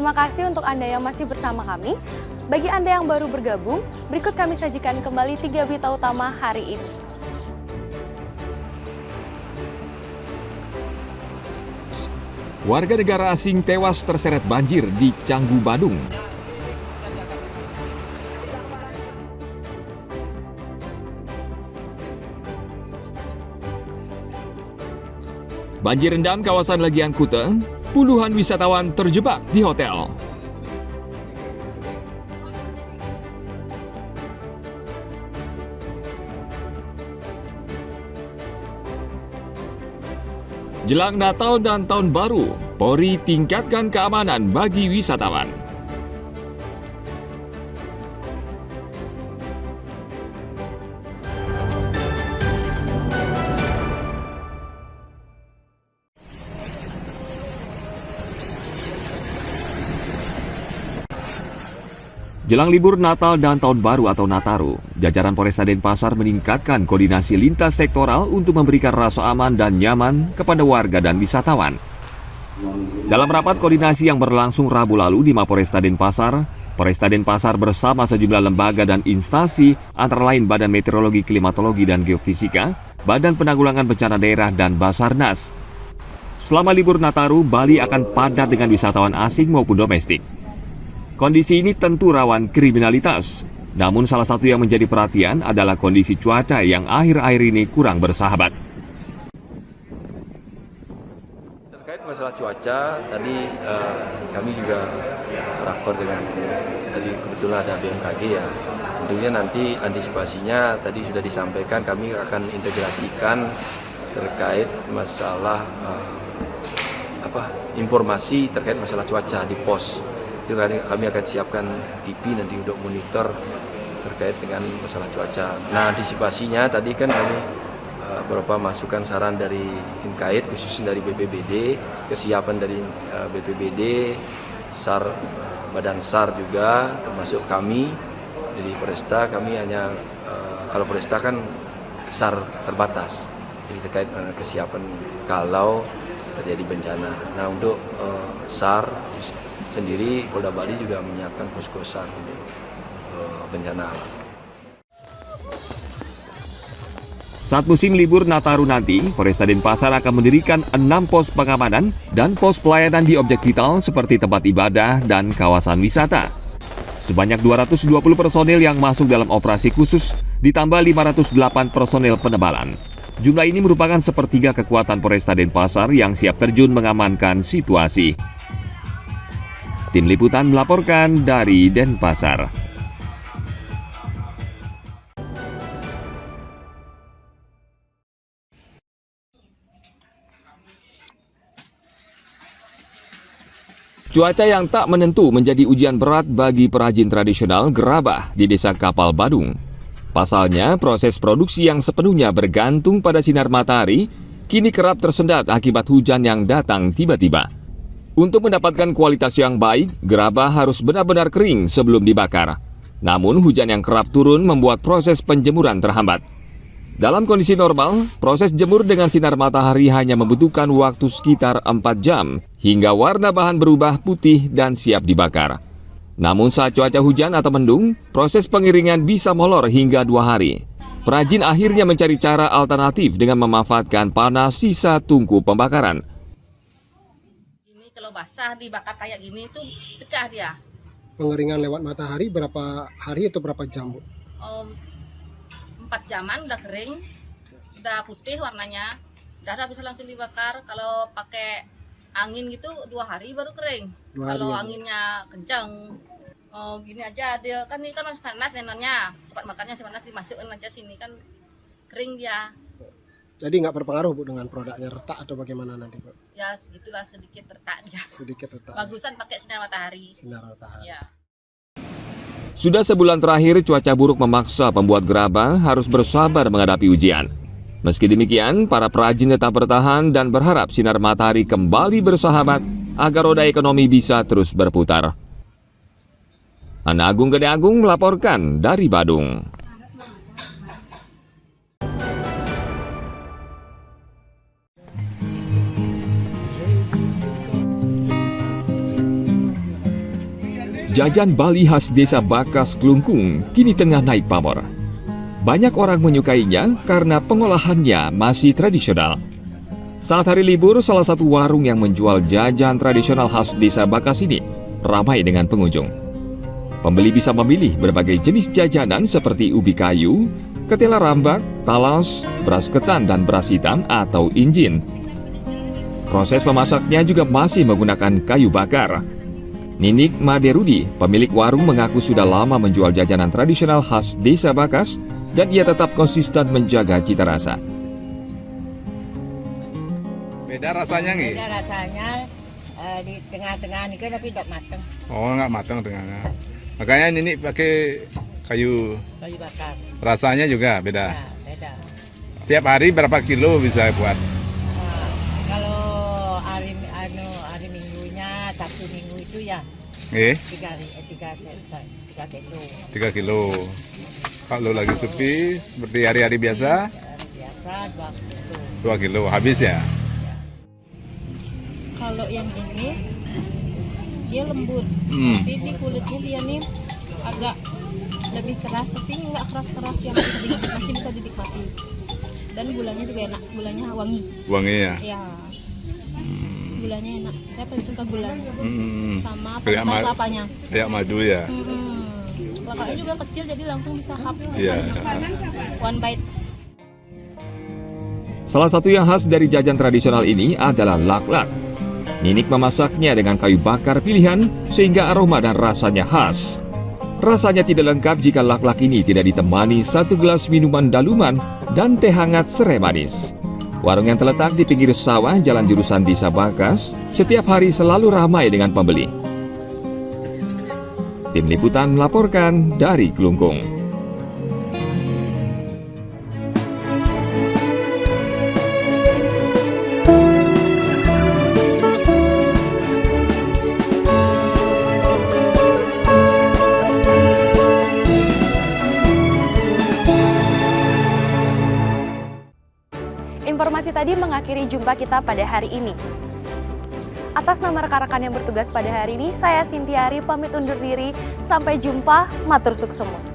Terima kasih untuk Anda yang masih bersama kami. Bagi Anda yang baru bergabung, berikut kami sajikan kembali 3 berita utama hari ini. Warga negara asing tewas terseret banjir di Canggu, Badung. Banjir rendam kawasan Legian Kute, puluhan wisatawan terjebak di hotel. Jelang Natal dan Tahun Baru, Polri tingkatkan keamanan bagi wisatawan. Jelang libur Natal dan Tahun Baru atau Nataru, jajaran Polresta Denpasar meningkatkan koordinasi lintas sektoral untuk memberikan rasa aman dan nyaman kepada warga dan wisatawan. Dalam rapat koordinasi yang berlangsung Rabu lalu di Mapolresta Denpasar, Polresta Denpasar bersama sejumlah lembaga dan instansi antara lain Badan Meteorologi, Klimatologi, dan Geofisika, Badan Penanggulangan Bencana Daerah, dan Basarnas. Selama libur Nataru, Bali akan padat dengan wisatawan asing maupun domestik. Kondisi ini tentu rawan kriminalitas. Namun salah satu yang menjadi perhatian adalah kondisi cuaca yang akhir-akhir ini kurang bersahabat. Terkait masalah cuaca, tadi kami juga rakor dengan tadi kebetulan ada BMKG ya. Tentunya nanti antisipasinya tadi sudah disampaikan, kami akan integrasikan terkait masalah informasi terkait masalah cuaca di pos. Itu kami akan siapkan TV nanti untuk monitor terkait dengan masalah cuaca. Nah, antisipasinya tadi kan kami beberapa masukan saran dari Inkait, khususnya dari BPBD, kesiapan dari BPBD, SAR, Badan SAR juga, termasuk kami dari Polresta. Kami hanya kalau Polresta kan SAR terbatas, jadi terkait kesiapan kalau terjadi bencana. Nah, untuk SAR sendiri, Polda Bali juga menyiapkan posko SAR untuk bencana alam. Saat musim libur Nataru nanti, Polresta Denpasar akan mendirikan 6 pos pengamanan dan pos pelayanan di objek vital seperti tempat ibadah dan kawasan wisata. Sebanyak 220 personil yang masuk dalam operasi khusus, ditambah 508 personil penebalan. Jumlah ini merupakan sepertiga kekuatan Polresta Denpasar yang siap terjun mengamankan situasi. Tim Liputan melaporkan dari Denpasar. Cuaca yang tak menentu menjadi ujian berat bagi perajin tradisional gerabah di Desa Kapal Badung. Pasalnya, proses produksi yang sepenuhnya bergantung pada sinar matahari kini kerap tersendat akibat hujan yang datang tiba-tiba. Untuk mendapatkan kualitas yang baik, gerabah harus benar-benar kering sebelum dibakar. Namun hujan yang kerap turun membuat proses penjemuran terhambat. Dalam kondisi normal, proses jemur dengan sinar matahari hanya membutuhkan waktu sekitar 4 jam hingga warna bahan berubah putih dan siap dibakar. Namun saat cuaca hujan atau mendung, proses pengiringan bisa molor hingga 2 hari. Perajin akhirnya mencari cara alternatif dengan memanfaatkan panas sisa tungku pembakaran. Kalau basah dibakar kayak gini tuh pecah dia. Pengeringan lewat matahari berapa hari atau berapa jam, Bu? 4 jaman udah kering, udah putih warnanya, udah bisa langsung dibakar. Kalau pakai angin gitu 2 hari baru kering. Kalau anginnya kencang, gini aja dia kan ini kan masih panas nenonnya, tempat makannya masih panas, dimasukin aja sini kan kering dia. Jadi nggak berpengaruh, Bu, dengan produknya retak atau bagaimana nanti, Bu? Ya segitulah, sedikit retak dia. Sedikit retak. Bagusan pakai sinar matahari. Sinar matahari. Ya. Sudah sebulan terakhir cuaca buruk memaksa pembuat gerabah harus bersabar menghadapi ujian. Meski demikian, para perajin tetap bertahan dan berharap sinar matahari kembali bersahabat agar roda ekonomi bisa terus berputar. Ana Agung Gede Agung melaporkan dari Badung. Jajan Bali khas Desa Bakas Klungkung kini tengah naik pamor. Banyak orang menyukainya karena pengolahannya masih tradisional. Saat hari libur, salah satu warung yang menjual jajan tradisional khas Desa Bakas ini ramai dengan pengunjung. Pembeli bisa memilih berbagai jenis jajanan seperti ubi kayu, ketela rambak, talas, beras ketan, dan beras hitam atau injin. Proses memasaknya juga masih menggunakan kayu bakar. Ninik Maderudi, pemilik warung, mengaku sudah lama menjual jajanan tradisional khas Desa Bakas dan ia tetap konsisten menjaga cita rasa. Beda rasanya nggih? Beda rasanya di tengah-tengah nih kan tapi tidak mateng. Oh, nggak matang tengahnya. Makanya ini pakai kayu. Kayu bakar. Rasanya juga beda. Ya, beda. Tiap hari berapa kilo bisa buat? Kalau hari minggunya Sabtu Minggu itu ya Eh, 3 kilo. 3 kilo. Kalau lagi sepi seperti hari-hari biasa, Hari biasa 2 kilo. 2 kilo habis ya. Kalau yang ini dia lembut, Hmm. tapi di kulitnya dia nih agak lebih keras, tapi nggak keras-keras yang masih bisa dinikmati. Dan gulanya juga enak, gulanya wangi. Wangi ya. Ya, gulanya enak. Saya paling suka gulanya. Hmm. Sama Kayak parutan kelapanya. Kayak madu ya. Kelapanya juga kecil, jadi langsung bisa Iya. one bite. Salah satu yang khas dari jajan tradisional ini adalah laklak. Ninik memasaknya dengan kayu bakar pilihan sehingga aroma dan rasanya khas. Rasanya tidak lengkap jika laklak ini tidak ditemani satu gelas minuman daluman dan teh hangat serai manis. Warung yang terletak di pinggir sawah Jalan Jurusan Desa Bakas setiap hari selalu ramai dengan pembeli. Tim Liputan melaporkan dari Klungkung. Informasi tadi mengakhiri jumpa kita pada hari ini. Atas nama rekan-rekan yang bertugas pada hari ini, saya Sintiari pamit undur diri. Sampai jumpa, matur suksemu.